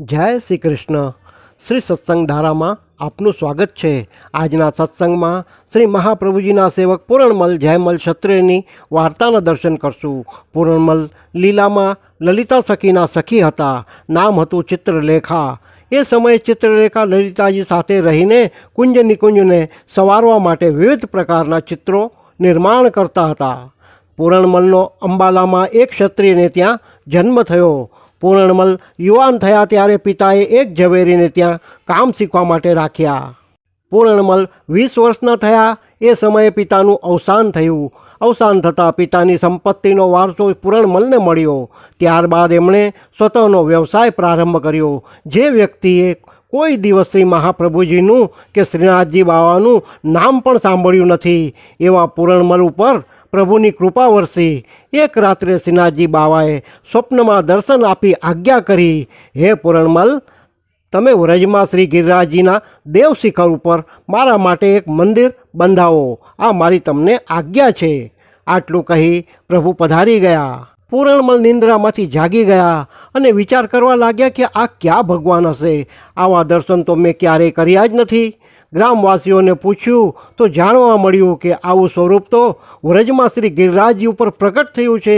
જય શ્રી કૃષ્ણ. શ્રી સત્સંગ ધારામાં આપનું સ્વાગત છે. આજના સત્સંગમાં શ્રી મહાપ્રભુજીના સેવક પૂરણમલ જયમલ ક્ષત્રિયની વાર્તાના દર્શન કરશું. પૂરણમલ લીલામાં લલિતા સખીના સખી હતા. નામ હતું ચિત્રલેખા. એ સમયે ચિત્રલેખા લલિતાજી સાથે રહીને કુંજ નિકુંજને સંવારવા માટે વિવિધ પ્રકારના ચિત્રો નિર્માણ કરતા હતા. પૂરણમલનો અંબાલામાં એક ક્ષત્રિયને ત્યાં જન્મ થયો. પૂરણમલ યુવાન થયા ત્યારે પિતાએ એક ઝવેરીને ત્યાં કામ શીખવા માટે રાખ્યા. પૂરણમલ 20 વર્ષના થયા એ સમયે પિતાનું અવસાન થયું. અવસાન થતાં પિતાની સંપત્તિનો વારસો પૂરણમલને મળ્યો. ત્યારબાદ એમણે સ્વતઃનો વ્યવસાય પ્રારંભ કર્યો. જે વ્યક્તિએ કોઈ દિવસ શ્રી મહાપ્રભુજીનું કે શ્રીનાથજી બાવાનું નામ પણ સાંભળ્યું નથી એવા પૂરણમલ ઉપર પ્રભુની કૃપા વરસી. એક રાત્રે શ્રીનાથજી બાવાએ સ્વપ્નમાં દર્શન આપી આજ્ઞા કરી, હે પૂરણમલ, તમે વ્રજમાં શ્રી ગિરિરાજજીના દેવ શિખર ઉપર મારા માટે એક મંદિર બંધાવો. આ મારી તમને આજ્ઞા છે. આટલું કહી પ્રભુ પધારી ગયા. પૂરણમલ નિંદ્રામાંથી જાગી ગયા અને વિચાર કરવા લાગ્યા કે આ ક્યાં ભગવાન હશે? આવા દર્શન તો મેં ક્યારેય કર્યા જ નથી. ગ્રામવાસીઓને પૂછ્યું તો જાણવા મળ્યું કે આવું સ્વરૂપ તો વ્રજમાં શ્રી ગિરિરાજજી ઉપર પ્રકટ થયું છે.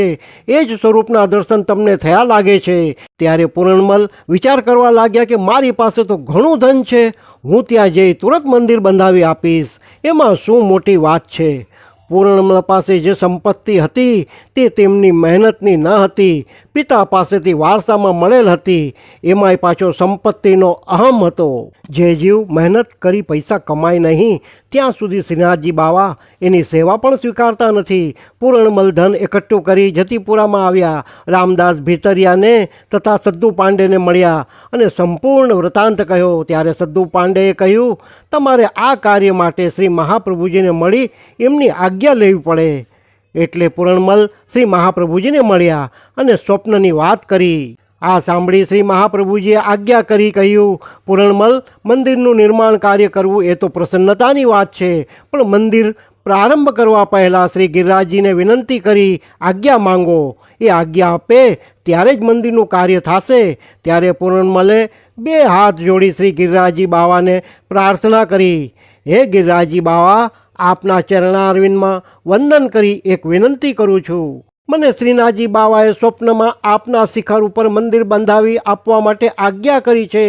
એ જ સ્વરૂપના દર્શન તમને થયા લાગે છે. ત્યારે પૂરણમલ વિચાર કરવા લાગ્યા કે મારી પાસે તો ઘણું ધન છે, હું ત્યાં જઈ તુરંત મંદિર બંધાવી આપીશ. એમાં શું મોટી વાત છે? પૂરણમલ પાસે જે સંપત્તિ હતી તે તેમની મહેનતની ન હતી, પિતા પાસેથી વારસામાં મળેલ હતી. એમાંય પાછો સંપત્તિનો અહમ હતો. જે જીવ મહેનત કરી પૈસા કમાય નહીં ત્યાં સુધી શ્રીનાથજી બાવા એની સેવા પણ સ્વીકારતા નથી. પૂરણમલ ધન એકઠું કરી જતીપુરામાં આવ્યા. રામદાસ ભીતરિયાને તથા સદ્દુ પાંડેને મળ્યા અને સંપૂર્ણ વૃત્તાંત કહ્યો. ત્યારે સદ્દુ પાંડેએ કહ્યું, તમારે આ કાર્ય માટે શ્રી મહાપ્રભુજીને મળી એમની આજ્ઞા લેવી પડે. એટલે પૂરણમલ શ્રી મહાપ્રભુજીને મળ્યા અને સ્વપ્નની વાત કરી. આ સાંભળી શ્રી મહાપ્રભુજીએ આજ્ઞા કરી કહ્યું, પૂરણમલ, મંદિરનું નિર્માણ કાર્ય કરવું એ તો પ્રસન્નતાની વાત છે, પણ મંદિર પ્રારંભ કરવા પહેલાં શ્રી ગિરિરાજજીને વિનંતી કરી આજ્ઞા માંગો. એ આજ્ઞા આપે ત્યારે જ મંદિરનું કાર્ય થશે. ત્યારે પૂરણમલે 2 હાથ જોડી શ્રી ગિરિરાજજી બાવાને પ્રાર્થના કરી, હે ગિરિરાજજી બાવા, આપના ચરણારવિંદમાં વંદન કરી એક વિનંતી કરું છું. મને શ્રીનાથજી બાવાએ સ્વપ્નમાં આપના શિખર ઉપર મંદિર બંધાવી આપવા માટે આજ્ઞા કરી છે.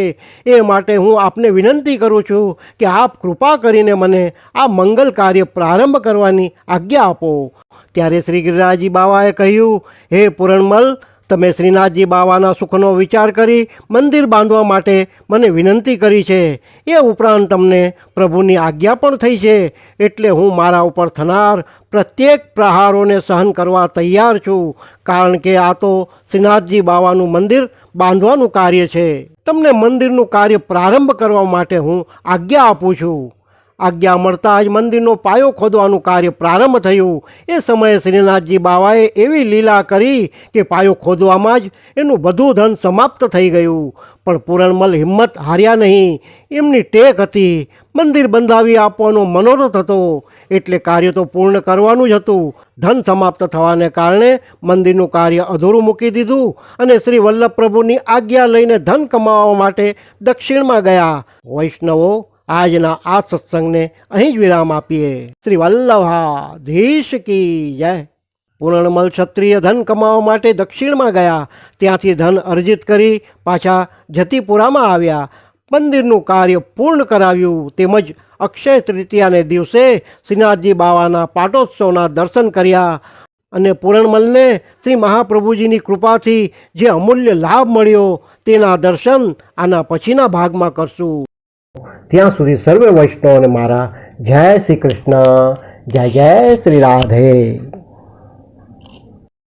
એ માટે હું આપને વિનંતી કરું છું કે આપ કૃપા કરીને મને આ મંગલ કાર્ય પ્રારંભ કરવાની આજ્ઞા આપો. ત્યારે શ્રી ગિરિરાજજી બાવાએ કહ્યું, હે પૂરણમલ, તમે શ્રીનાથજી બાવાના સુખનો વિચાર કરી મંદિર બાંધવા માટે મને વિનંતી કરી છે. એ ઉપરાંત તમને પ્રભુની આજ્ઞા પણ થઈ છે. એટલે હું મારા ઉપર થનાર પ્રત્યેક પ્રહારોને સહન કરવા તૈયાર છું, કારણ કે આ તો શ્રીનાથજી બાવાનું મંદિર બાંધવાનું કાર્ય છે. તમને મંદિરનું કાર્ય પ્રારંભ કરવા માટે હું આજ્ઞા આપું છું. આજ્ઞા મળતા જ મંદિરનો પાયો ખોદવાનું કાર્ય પ્રારંભ થયું. એ સમયે શ્રીનાથજી બાવાએ એવી લીલા કરી કે પાયો ખોદવામાં જ એનું બધું ધન સમાપ્ત થઈ ગયું. પણ પૂરણમલ હિંમત હાર્યા નહીં. એમની ટેક હતી. મંદિર બંધાવી આપવાનો મનોરથ હતો, એટલે કાર્ય તો પૂર્ણ કરવાનું જ હતું. ધન સમાપ્ત થવાને કારણે મંદિરનું કાર્ય અધૂરું મૂકી દીધું અને શ્રી વલ્લભ પ્રભુની આજ્ઞા લઈને ધન કમાવા માટે દક્ષિણમાં ગયા. વૈષ્ણવો, આજના આ સત્સંગને અહીં જ વિરામ આપીએ. શ્રી વલ્લભાધીશ કી જય. પૂરણમલ ક્ષત્રિય ધન કમાવા માટે દક્ષિણમાં ગયા. ત્યાંથી ધન અર્જિત કરી પાછા જતીપુરામાં આવ્યા. મંદિરનું કાર્ય પૂર્ણ કરાવ્યું. તેમજ અક્ષય તૃતીયાને દિવસે શ્રીનાથજી બાવાના પાટોત્સવના દર્શન કર્યા. અને પૂરણમલને શ્રી મહાપ્રભુજીની કૃપાથી જે અમૂલ્ય લાભ મળ્યો તેના દર્શન આના પછીના ભાગમાં કરશું. ત્યાં સુધી સર્વે વૈષ્ણવને મારા જય શ્રી કૃષ્ણ, જય જય શ્રી રાધે.